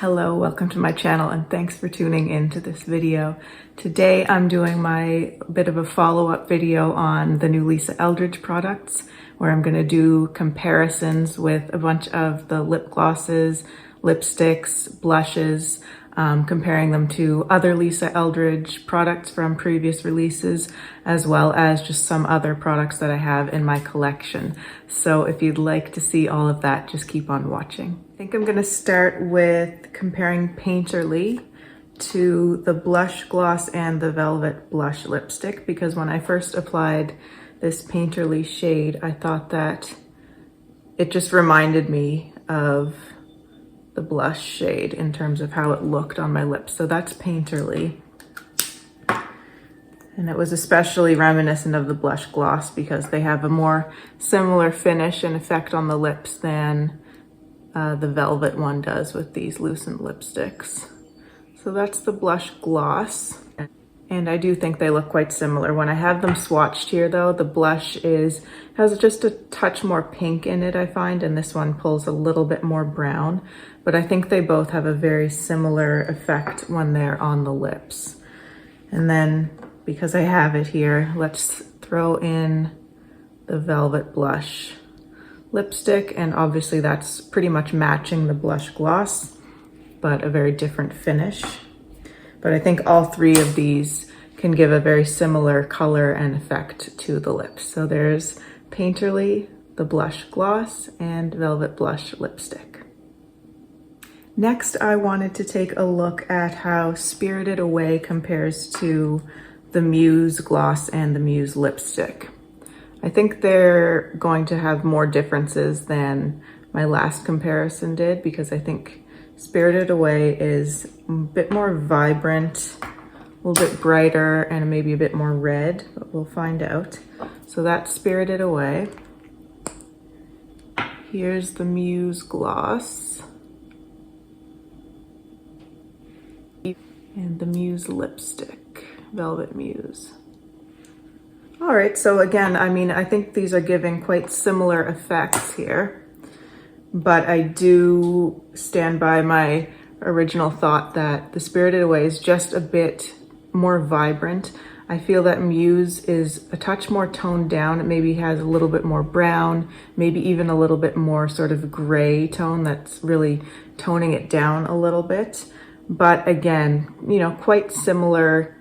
Hello, welcome to my channel and thanks for tuning into this video. Today I'm doing my bit of a follow-up video on the new Lisa Eldridge products where I'm going to do comparisons with a bunch of the lip glosses, lipsticks, blushes, comparing them to other Lisa Eldridge products from previous releases, as well as just some other products that I have in my collection. So if you'd like to see all of that, just keep on watching. I think I'm gonna start with comparing Painterly to the Blush Gloss and the Velvet Blush Lipstick, because when I first applied this Painterly shade, I thought that it just reminded me of the blush shade in terms of how it looked on my lips. So that's Painterly. And it was especially reminiscent of the Blush Gloss because they have a more similar finish and effect on the lips than the Velvet one does with these Lucent lipsticks. So that's the Blush Gloss. And I do think they look quite similar. When I have them swatched here though, the blush has just a touch more pink in it, I find, and this one pulls a little bit more brown. But I think they both have a very similar effect when they're on the lips. And then, because I have it here, let's throw in the Velvet Blush lipstick, and obviously that's pretty much matching the Blush Gloss, but a very different finish. But I think all three of these can give a very similar color and effect to the lips. So there's Painterly, the Blush Gloss, and Velvet Blush Lipstick. Next, I wanted to take a look at how Spirited Away compares to the Muse Gloss and the Muse Lipstick. I think they're going to have more differences than my last comparison did, because I think Spirited Away is a bit more vibrant, a little bit brighter, and maybe a bit more red, but we'll find out. So that's Spirited Away. Here's the Muse Gloss. And the Muse Lipstick, Velvet Muse. All right, so again, I mean, I think these are giving quite similar effects here. But I do stand by my original thought that the Spirited Away is just a bit more vibrant. I feel that Muse is a touch more toned down. It maybe has a little bit more brown, maybe even a little bit more sort of gray tone that's really toning it down a little bit. But again, you know, quite similar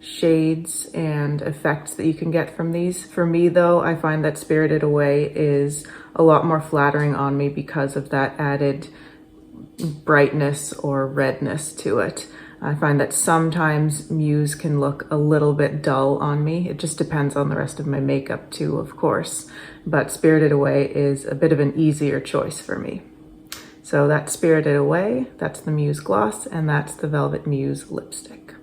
shades and effects that you can get from these. For me though, I find that Spirited Away is a lot more flattering on me because of that added brightness or redness to it. I find that sometimes Muse can look a little bit dull on me. It just depends on the rest of my makeup too, of course. But Spirited Away is a bit of an easier choice for me. So that's Spirited Away, that's the Muse Gloss, and that's the Velvet Muse Lipstick.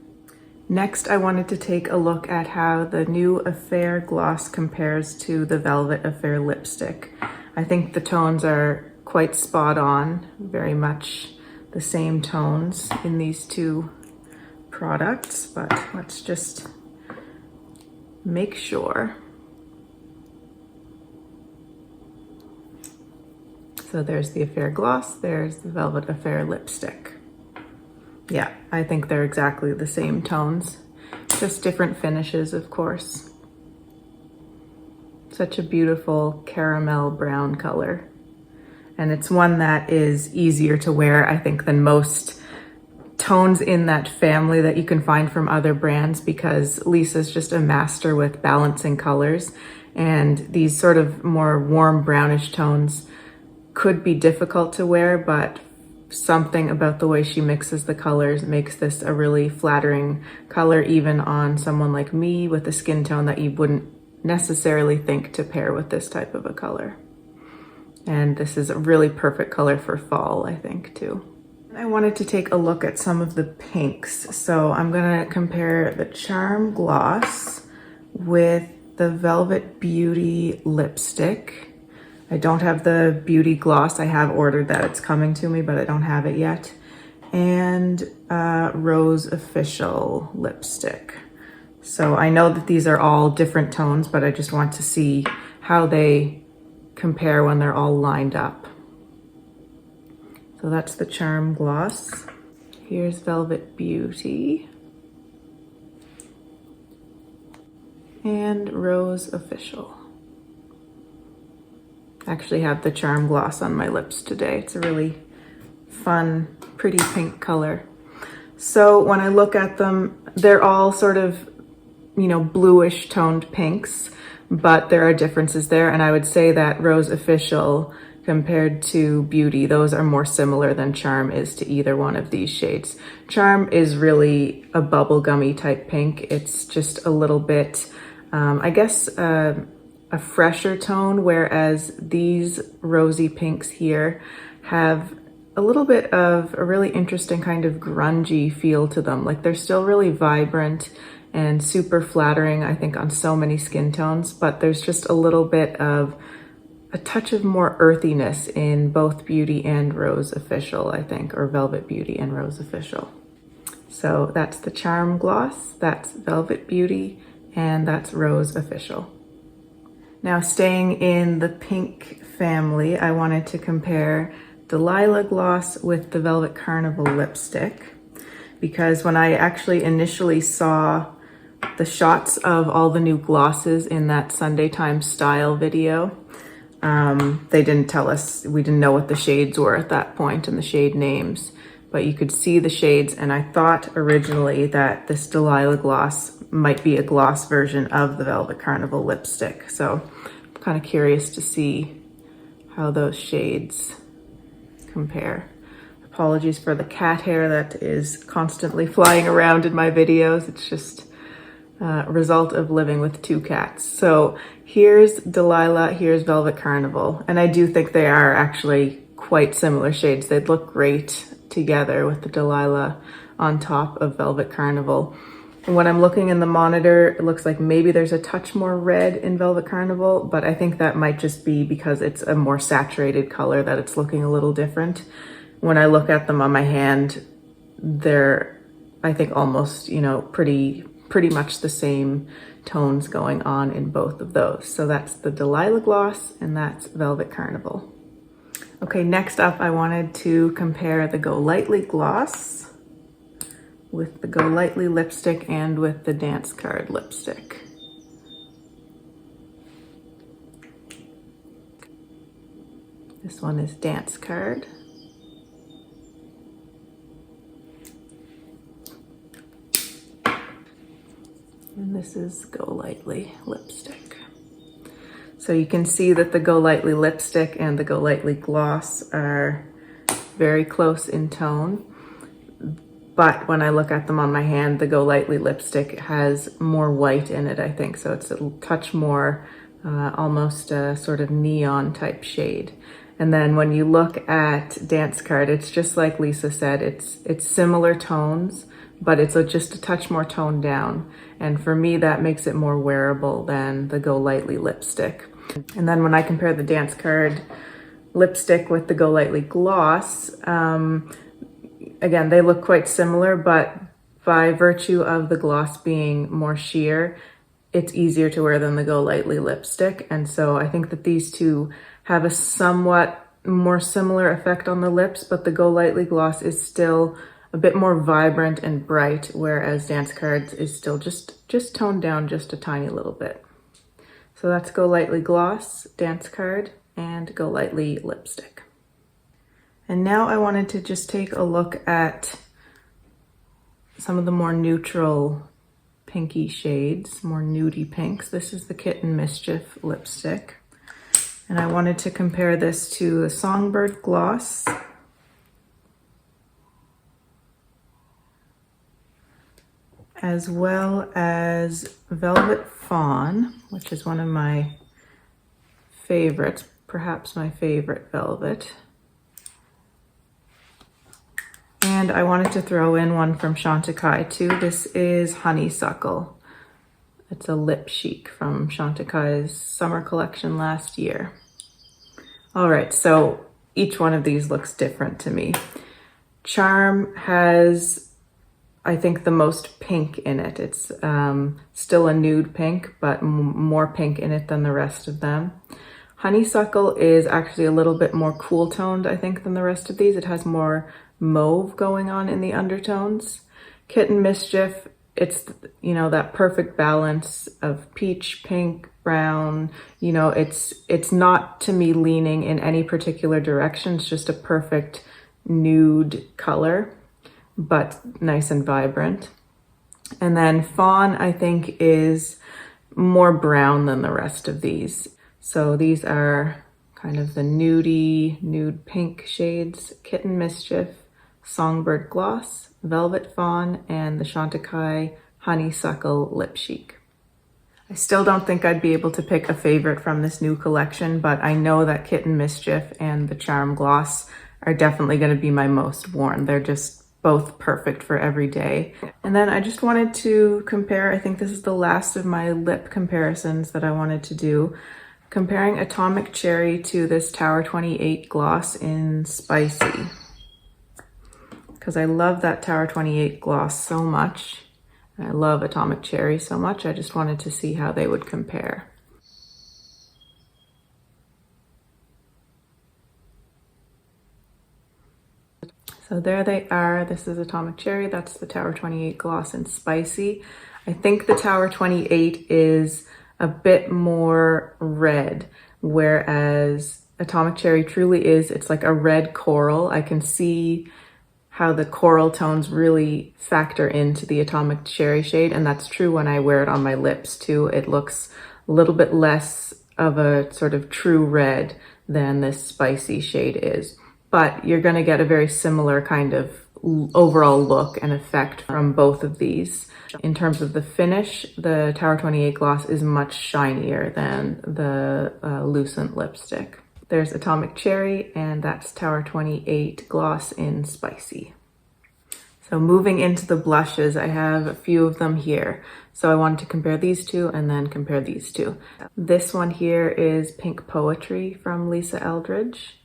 Next, I wanted to take a look at how the new Affair Gloss compares to the Velvet Affair Lipstick. I think the tones are quite spot on, very much the same tones in these two products, but let's just make sure. So there's the Affair Gloss, there's the Velvet Affair Lipstick. Yeah, I think they're exactly the same tones, just different finishes, of course. Such a beautiful caramel brown color. And it's one that is easier to wear, I think, than most tones in that family that you can find from other brands, because Lisa's just a master with balancing colors. And these sort of more warm brownish tones could be difficult to wear, but something about the way she mixes the colors makes this a really flattering color, even on someone like me with a skin tone that you wouldn't necessarily think to pair with this type of a color. And this is a really perfect color for fall, I think, too. I wanted to take a look at some of the pinks. So I'm gonna compare the Charm Gloss with the Velvet Beauty Lipstick. I don't have the Beauty Gloss. I have ordered that. It's coming to me, but I don't have it yet. And Rose Official Lipstick. So I know that these are all different tones, but I just want to see how they compare when they're all lined up. So So that's the Charm Gloss. Here's Velvet Beauty. And Rose Official. I actually have the Charm Gloss on my lips today. It's a really fun, pretty pink color. So when I look at them, they're all sort of, you know, bluish toned pinks, but there are differences there. And I would say that Rose Official compared to Beauty, those are more similar than Charm is to either one of these shades. Charm is really a bubblegummy type pink. It's just a little bit, I guess, a fresher tone, whereas these rosy pinks here have a little bit of a really interesting kind of grungy feel to them. Like they're still really vibrant and super flattering, I think, on so many skin tones, but there's just a little bit of a touch of more earthiness in both Beauty and Rose Official, I think, or Velvet Beauty and Rose Official. So that's the Charm Gloss, that's Velvet Beauty, and that's Rose Official. Now, staying in the pink family, I wanted to compare Delilah Gloss with the Velvet Carnival lipstick, because when I actually initially saw the shots of all the new glosses in that Sunday Times Style video, they didn't tell us, we didn't know what the shades were at that point and the shade names, but you could see the shades, and I thought originally that this Delilah gloss might be a gloss version of the Velvet Carnival lipstick. So I'm kind of curious to see how those shades compare. Apologies for the cat hair that is constantly flying around in my videos. It's just a result of living with two cats. So here's Delilah, here's Velvet Carnival. And I do think they are actually quite similar shades. They'd look great together with the Delilah on top of Velvet Carnival. And when I'm looking in the monitor, it looks like maybe there's a touch more red in Velvet Carnival, but I think that might just be because it's a more saturated color that it's looking a little different. When I look at them on my hand, they're, I think, almost, you know, pretty much the same tones going on in both of those. So that's the Delilah gloss and that's Velvet Carnival. Okay, next up I wanted to compare the Go Lightly gloss with the Go Lightly lipstick and with the Dance Card lipstick. This one is Dance Card. And this is Go Lightly lipstick. So you can see that the Go Lightly lipstick and the Go Lightly gloss are very close in tone. But when I look at them on my hand, the Go Lightly lipstick has more white in it, I think. So it's a touch more, almost a sort of neon type shade. And then when you look at Dance Card, it's just like Lisa said, it's similar tones, but it's just a touch more toned down. And for me, that makes it more wearable than the Go Lightly lipstick. And then when I compare the Dance Card lipstick with the Go Lightly gloss, again, they look quite similar, but by virtue of the gloss being more sheer, it's easier to wear than the Go Lightly lipstick. And so I think that these two have a somewhat more similar effect on the lips, but the Go Lightly gloss is still a bit more vibrant and bright, whereas Dance Cards is still just toned down just a tiny little bit. So that's Go Lightly gloss, Dance Card, and Go Lightly lipstick. And now I wanted to just take a look at some of the more neutral pinky shades, more nudie pinks. This is the Kitten Mischief lipstick. And I wanted to compare this to the Songbird gloss, as well as Velvet Fawn, which is one of my favorites, perhaps my favorite velvet. And I wanted to throw in one from Chantecaille too. This is Honeysuckle. It's a lip chic from Chantecaille's summer collection last year. All right, so each one of these looks different to me. Charm has, I think, the most pink in it. It's still a nude pink, but more pink in it than the rest of them. Honeysuckle is actually a little bit more cool toned, I think, than the rest of these. It has more mauve going on in the undertones. Kitten Mischief, it's, you know, that perfect balance of peach, pink, brown. You know, it's not, to me, leaning in any particular direction. It's just a perfect nude color, but nice and vibrant. And then Fawn, I think, is more brown than the rest of these. So these are kind of the nudie, nude pink shades: Kitten Mischief, Songbird Gloss, Velvet Fawn, and the Chantecaille Honeysuckle Lip Chic. I still don't think I'd be able to pick a favorite from this new collection, but I know that Kitten Mischief and the Charm Gloss are definitely going to be my most worn. They're just both perfect for every day. And then I just wanted to compare, I think this is the last of my lip comparisons that I wanted to do, comparing Atomic Cherry to this Tower 28 gloss in Spicy. Because I love that Tower 28 gloss so much. I love Atomic Cherry so much. I just wanted to see how they would compare. So there they are. This is Atomic Cherry. That's the Tower 28 gloss in Spicy. I think the Tower 28 is a bit more red, whereas Atomic Cherry truly is, it's like a red coral. I can see how the coral tones really factor into the Atomic Cherry shade, and that's true when I wear it on my lips too. It looks a little bit less of a sort of true red than this Spicy shade is. But you're going to get a very similar kind of overall look and effect from both of these. In terms of the finish, the Tower 28 gloss is much shinier than the Lucent lipstick. There's Atomic Cherry, and that's Tower 28 gloss in Spicy. So moving into the blushes, I have a few of them here. So I wanted to compare these two and then compare these two. This one here is Pink Poetry from Lisa Eldridge.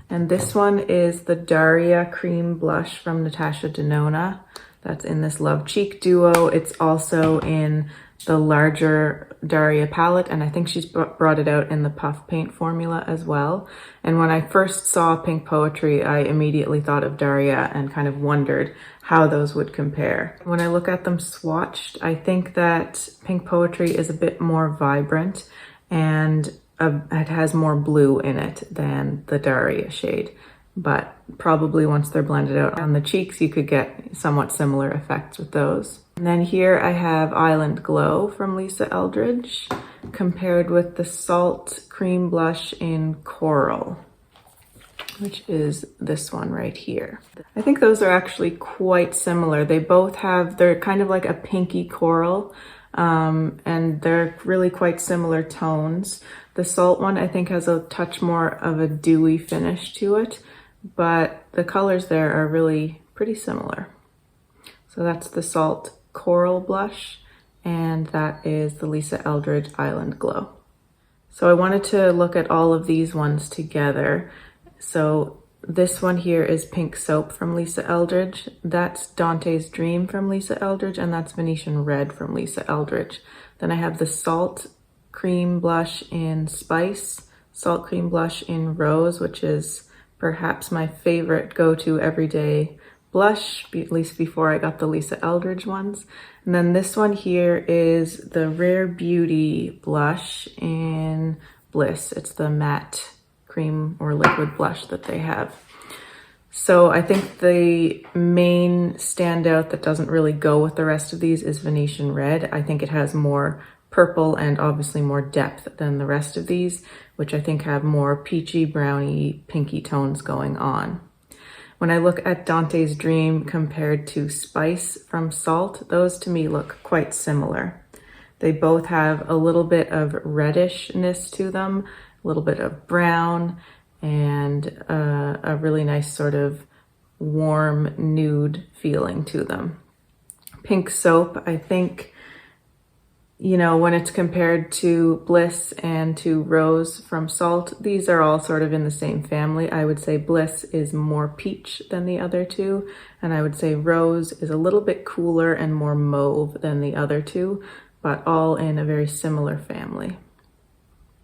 And this one is the Daria Cream Blush from Natasha Denona. That's in this Love Cheek duo. It's also in the larger Daria palette, and I think she's brought it out in the Puff Paint formula as well. And when I first saw Pink Poetry, I immediately thought of Daria and kind of wondered how those would compare. When I look at them swatched, I think that Pink Poetry is a bit more vibrant, and it has more blue in it than the Daria shade, but probably once they're blended out on the cheeks, you could get somewhat similar effects with those. And then here I have Island Glow from Lisa Eldridge compared with the Salt Cream Blush in Coral, which is this one right here. I think those are actually quite similar. They both have, they're kind of like a pinky coral, and they're really quite similar tones. The Salt one, I think, has a touch more of a dewy finish to it, but the colors there are really pretty similar. So that's the Salt Coral Blush, and that is the Lisa Eldridge Island Glow. So I wanted to look at all of these ones together. So this one here is Pink Soap from Lisa Eldridge. That's Dante's Dream from Lisa Eldridge, and that's Venetian Red from Lisa Eldridge. Then I have the Salt Cream Blush in Spice, Salt Cream Blush in Rose, which is perhaps my favorite go-to everyday blush, at least before I got the Lisa Eldridge ones. And then this one here is the Rare Beauty blush in Bliss. It's the matte cream or liquid blush that they have. So I think the main standout that doesn't really go with the rest of these is Venetian Red. I think it has more purple and obviously more depth than the rest of these, which I think have more peachy, browny, pinky tones going on. When I look at Dante's Dream compared to Spice from Salt, those to me look quite similar. They both have a little bit of reddishness to them, a little bit of brown, and a really nice sort of warm nude feeling to them. Pink Soap, I think, you know, when it's compared to Bliss and to Rose from Salt, these are all sort of in the same family. I would say Bliss is more peach than the other two, and I would say Rose is a little bit cooler and more mauve than the other two, but all in a very similar family.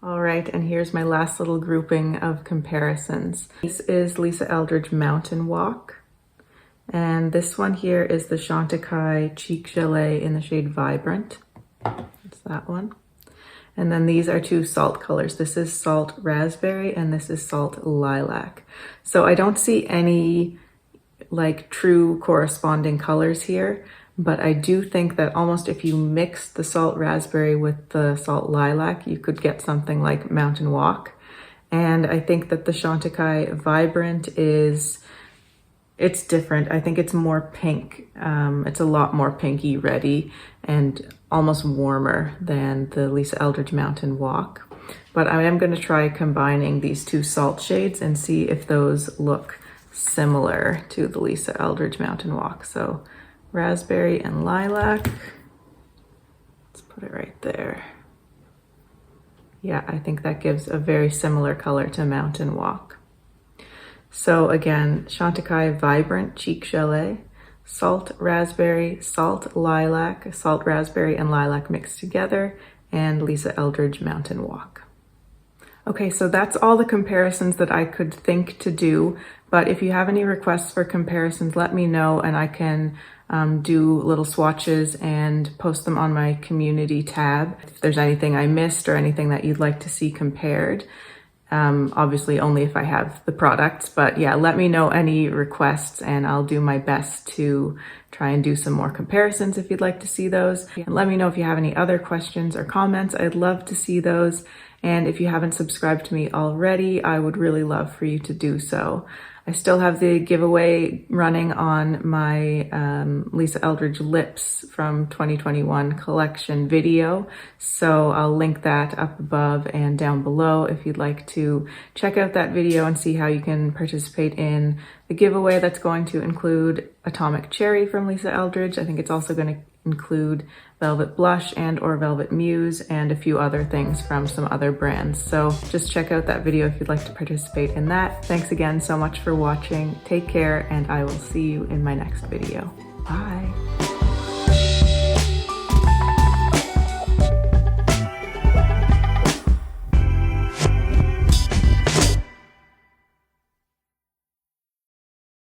All right, and here's my last little grouping of comparisons. This is Lisa Eldridge Mountain Walk. And this one here is the Chantecaille Cheek Gelée in the shade Vibrant. It's that one. And then these are two salt colors. This is Salt Raspberry and this is Salt Lilac. So I don't see any like true corresponding colors here, but I do think that almost if you mix the Salt Raspberry with the Salt Lilac, you could get something like Mountain Walk. And I think that the Chantecaille Vibrant it's different. I think it's more pink. It's a lot more pinky reddy and almost warmer than the Lisa Eldridge Mountain Walk. But I am going to try combining these two salt shades and see if those look similar to the Lisa Eldridge Mountain Walk. So raspberry and lilac. Let's put it right there. Yeah, I think that gives a very similar color to Mountain Walk. So again, Chantecaille Vibrant Cheek Gelée, Salt Raspberry, Salt Lilac, Salt Raspberry and Lilac mixed together, and Lisa Eldridge Mountain Walk. Okay, so that's all the comparisons that I could think to do, but if you have any requests for comparisons, let me know and I can do little swatches and post them on my community tab. If there's anything I missed or anything that you'd like to see compared. Obviously only if I have the products, but yeah, let me know any requests and I'll do my best to try and do some more comparisons if you'd like to see those. And let me know if you have any other questions or comments. I'd love to see those. And if you haven't subscribed to me already, I would really love for you to do so. I still have the giveaway running on my Lisa Eldridge Lips from 2021 collection video. So I'll link that up above and down below if you'd like to check out that video and see how you can participate in the giveaway that's going to include Atomic Cherry from Lisa Eldridge. I think it's also going to include Velvet Blush and or Velvet Muse and a few other things from some other brands. So just check out that video if you'd like to participate in that. Thanks again so much for watching. Take care and I will see you in my next video. Bye.